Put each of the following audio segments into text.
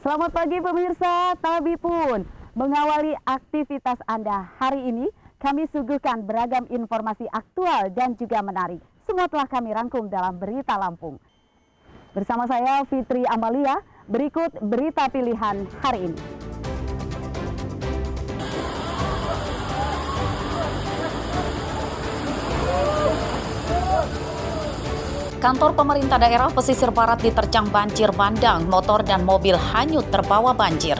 Selamat pagi pemirsa, Tabi pun mengawali aktivitas Anda hari ini. Kami suguhkan beragam informasi aktual dan juga menarik. Semua telah kami rangkum dalam Berita Lampung. Bersama saya Fitri Amalia, berikut berita pilihan hari ini. Kantor pemerintah daerah pesisir barat diterjang banjir bandang, motor dan mobil hanyut terbawa banjir.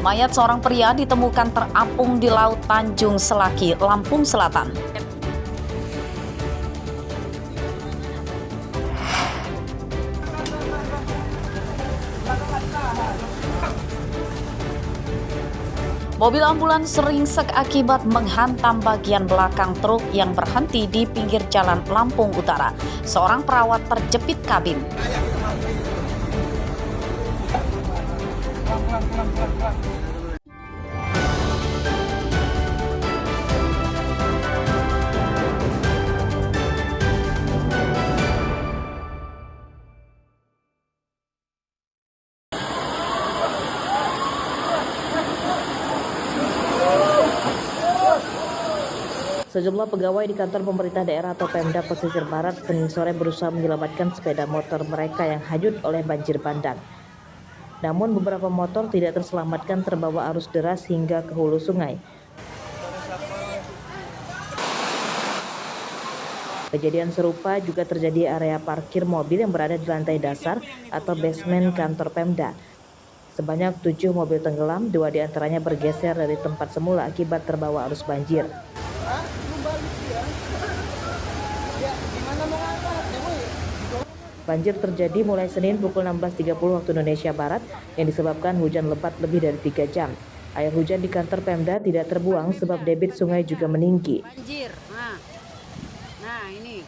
Mayat seorang pria ditemukan terapung di Laut Tanjung Selaki, Lampung Selatan. Mobil ambulans ringsek akibat menghantam bagian belakang truk yang berhenti di pinggir jalan Lampung Utara. Seorang perawat terjepit kabin. Sejumlah pegawai di kantor pemerintah daerah atau Pemda Pesisir Barat Senin sore berusaha menyelamatkan sepeda motor mereka yang hanyut oleh banjir bandang. Namun beberapa motor tidak terselamatkan terbawa arus deras hingga ke hulu sungai. Kejadian serupa juga terjadi di area parkir mobil yang berada di lantai dasar atau basement kantor Pemda. Sebanyak 7 mobil tenggelam, 2 diantaranya bergeser dari tempat semula akibat terbawa arus banjir. Banjir terjadi mulai Senin pukul 16.30 waktu Indonesia Barat yang disebabkan hujan lebat lebih dari 3 jam. Air hujan di kantor Pemda tidak terbuang sebab debit sungai juga meninggi. Banjir. Nah ini.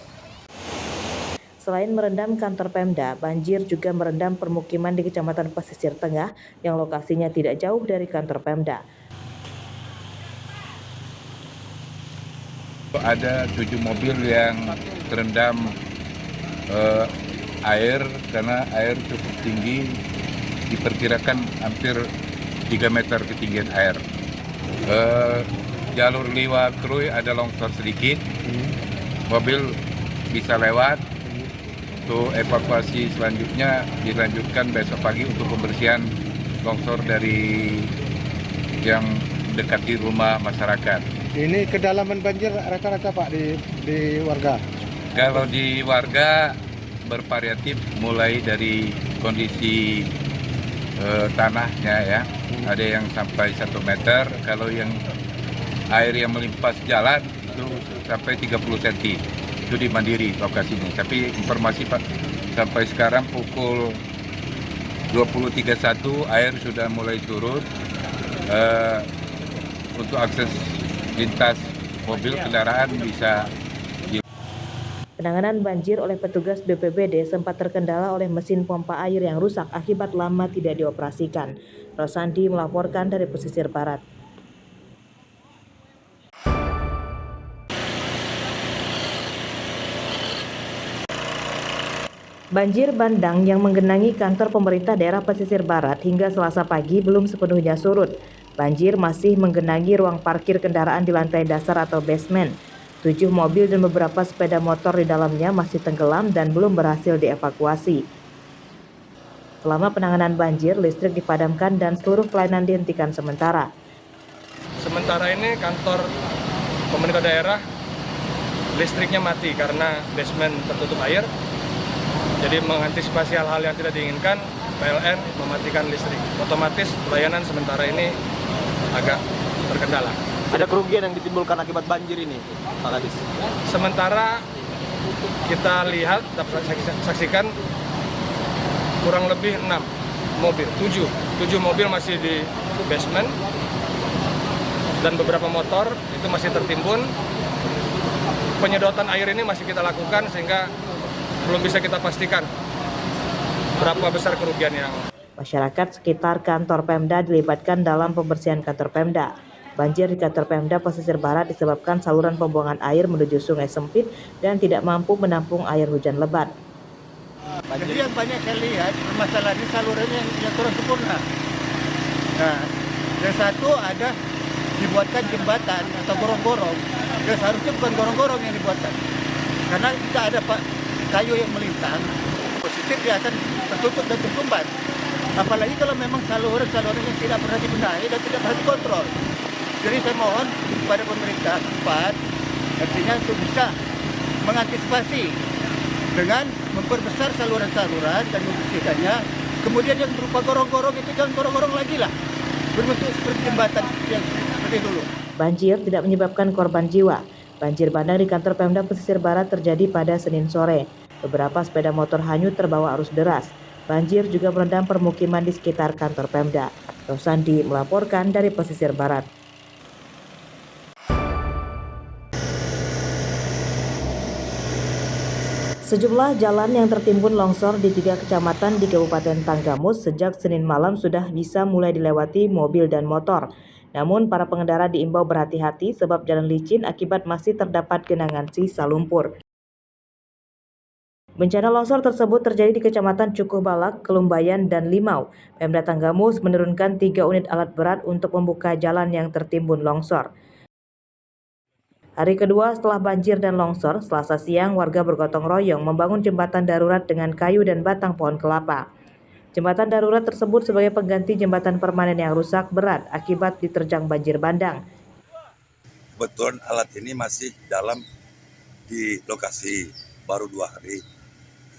Selain merendam kantor Pemda, banjir juga merendam permukiman di Kecamatan Pesisir Tengah yang lokasinya tidak jauh dari kantor Pemda. Ada 7 mobil yang terendam air karena air cukup tinggi, diperkirakan hampir 3 meter ketinggian air. Jalur Liwa Krui ada longsor sedikit, mobil bisa lewat. Untuk evakuasi selanjutnya dilanjutkan besok pagi untuk pembersihan longsor dari yang dekati rumah masyarakat. Ini kedalaman banjir rata-rata Pak di warga? Kalau di warga bervariatif mulai dari kondisi tanahnya ya, ada yang sampai 1 meter, kalau yang air yang melimpas jalan itu sampai 30 cm, itu di Mandiri lokasinya. Tapi informasi Pak, sampai sekarang pukul 20.31 air sudah mulai surut. Untuk akses lintas mobil kendaraan bisa. Penanganan banjir oleh petugas BPBD sempat terkendala oleh mesin pompa air yang rusak akibat lama tidak dioperasikan. Rosandi melaporkan dari Pesisir Barat. Banjir bandang yang menggenangi kantor pemerintah daerah Pesisir Barat hingga Selasa pagi belum sepenuhnya surut. Banjir masih menggenangi ruang parkir kendaraan di lantai dasar atau basement. 7 mobil dan beberapa sepeda motor di dalamnya masih tenggelam dan belum berhasil dievakuasi. Selama penanganan banjir, listrik dipadamkan dan seluruh pelayanan dihentikan sementara. Sementara ini kantor pemerintah daerah listriknya mati karena basement tertutup air. Jadi mengantisipasi hal-hal yang tidak diinginkan, PLN mematikan listrik. Otomatis pelayanan sementara ini agak terkendala. Ada kerugian yang ditimbulkan akibat banjir ini, Pak Kadis? Sementara kita lihat, dapat saksikan kurang lebih 6 mobil, 7 mobil masih di basement dan beberapa motor itu masih tertimbun. Penyedotan air ini masih kita lakukan sehingga belum bisa kita pastikan berapa besar kerugian yang Masyarakat sekitar kantor Pemda dilibatkan dalam pembersihan kantor Pemda. Banjir di kantor Pemda Pesisir Barat disebabkan saluran pembuangan air menuju sungai sempit dan tidak mampu menampung air hujan lebat. Jadi yang banyak saya lihat permasalahannya salurannya yang kurang sempurna. Nah, yang satu ada dibuatkan jembatan atau gorong-gorong. Dan seharusnya bukan gorong-gorong yang dibuatkan. Karena kita ada kayu yang melintang, positif dia akan tertutup dan tersumbat. Apalagi kalau memang saluran yang tidak pernah dibenahi dan tidak pernah dikontrol. Jadi saya mohon kepada pemerintah tempat, artinya untuk bisa mengantisipasi dengan memperbesar saluran-saluran dan membersihkannya. Kemudian yang berupa gorong-gorong itu jangan gorong-gorong lagi lah, berbentuk seperti jembatan yang seperti dulu. Banjir tidak menyebabkan korban jiwa. Banjir bandang di kantor Pemda Pesisir Barat terjadi pada Senin sore. Beberapa sepeda motor hanyut terbawa arus deras. Banjir juga merendam permukiman di sekitar kantor Pemda. Rosandi melaporkan dari Pesisir Barat. Sejumlah jalan yang tertimbun longsor di 3 kecamatan di Kabupaten Tanggamus sejak Senin malam sudah bisa mulai dilewati mobil dan motor. Namun para pengendara diimbau berhati-hati sebab jalan licin akibat masih terdapat genangan sisa lumpur. Bencana longsor tersebut terjadi di Kecamatan Cukuhbalak, Kelumbayan, dan Limau. Pemda Tanggamus menurunkan 3 unit alat berat untuk membuka jalan yang tertimbun longsor. Hari kedua setelah banjir dan longsor, Selasa siang warga bergotong royong membangun jembatan darurat dengan kayu dan batang pohon kelapa. Jembatan darurat tersebut sebagai pengganti jembatan permanen yang rusak berat akibat diterjang banjir bandang. Kebetulan alat ini masih dalam di lokasi baru 2 hari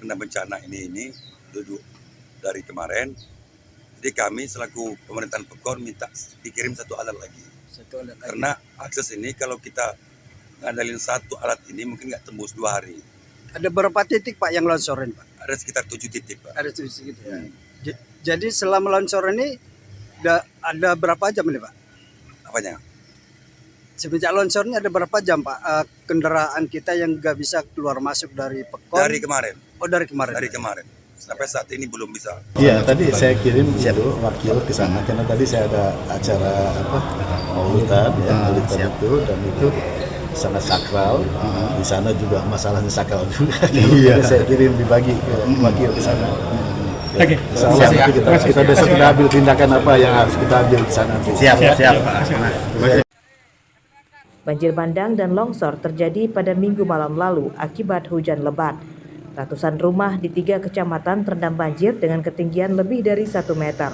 karena bencana ini duduk dari kemarin. Jadi kami selaku pemerintahan Pekor minta dikirim 1 alat lagi. Karena akses ini kalau kita ngandalin 1 alat ini mungkin nggak tembus 2 hari. Ada berapa titik Pak yang longsorin Pak? Ada sekitar 7 titik Pak. Ada 7 titik ya. Jadi selama longsor ini ada berapa jam ini Pak? Apanya? Semenjak longsornya ada berapa jam Pak? Kendaraan kita yang nggak bisa keluar masuk dari Pekon? Dari kemarin. Oh dari kemarin? Dari kemarin. Sampai saat ini belum bisa. Iya, tadi saya kirim wakil ke sana karena tadi saya ada acara maulidan itu dan itu sangat sakral. Di sana juga masalahnya sakral juga. Iya. Saya kirim dibagi ke wakil ke sana. Oke. Siap. Kita besok kita ambil tindakan apa yang harus kita ambil di sana. Siap. Banjir bandang dan longsor terjadi pada Minggu malam lalu akibat hujan lebat. Ratusan rumah di 3 kecamatan terendam banjir dengan ketinggian lebih dari 1 meter.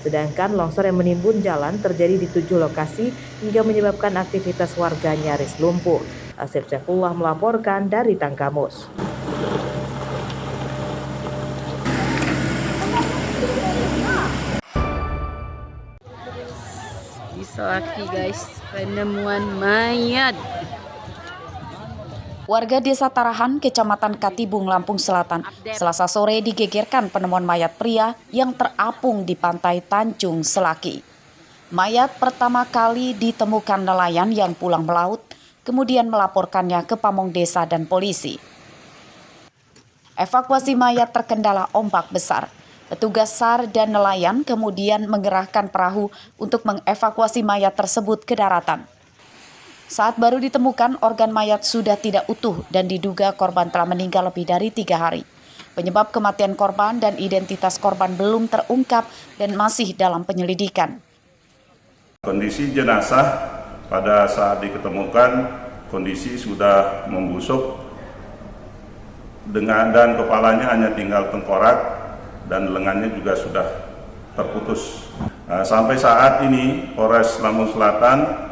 Sedangkan longsor yang menimbun jalan terjadi di 7 lokasi hingga menyebabkan aktivitas warga nyaris lumpuh. Asep Saifullah melaporkan dari Tanggamus. Di Selaki guys, penemuan mayat. Warga Desa Tarahan, Kecamatan Katibung, Lampung Selatan, Selasa sore digegerkan penemuan mayat pria yang terapung di pantai Tanjung Selaki. Mayat pertama kali ditemukan nelayan yang pulang melaut, kemudian melaporkannya ke pamong desa dan polisi. Evakuasi mayat terkendala ombak besar. Petugas SAR dan nelayan kemudian mengerahkan perahu untuk mengevakuasi mayat tersebut ke daratan. Saat baru ditemukan, organ mayat sudah tidak utuh dan diduga korban telah meninggal lebih dari 3 hari. Penyebab kematian korban dan identitas korban belum terungkap dan masih dalam penyelidikan. Kondisi jenazah pada saat diketemukan kondisi sudah membusuk dan kepalanya hanya tinggal tengkorak dan lengannya juga sudah terputus. Sampai saat ini Polres Lampung Selatan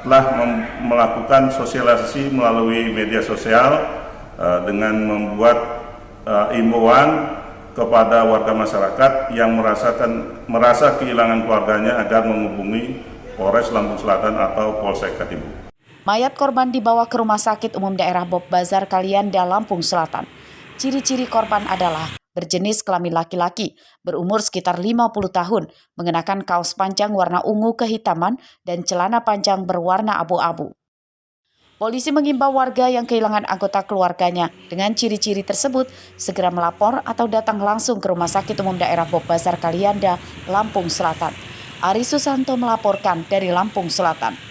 telah melakukan sosialisasi melalui media sosial dengan membuat imbauan kepada warga masyarakat yang merasa kehilangan keluarganya agar menghubungi Polres Lampung Selatan atau Polsek Katibung. Mayat korban dibawa ke Rumah Sakit Umum Daerah Bob Bazar Kalianda, Lampung Selatan. Ciri-ciri korban adalah berjenis kelamin laki-laki, berumur sekitar 50 tahun, mengenakan kaos panjang warna ungu kehitaman dan celana panjang berwarna abu-abu. Polisi mengimbau warga yang kehilangan anggota keluarganya dengan ciri-ciri tersebut segera melapor atau datang langsung ke Rumah Sakit Umum Daerah Bob Bazar Kalianda, Lampung Selatan. Ari Susanto melaporkan dari Lampung Selatan.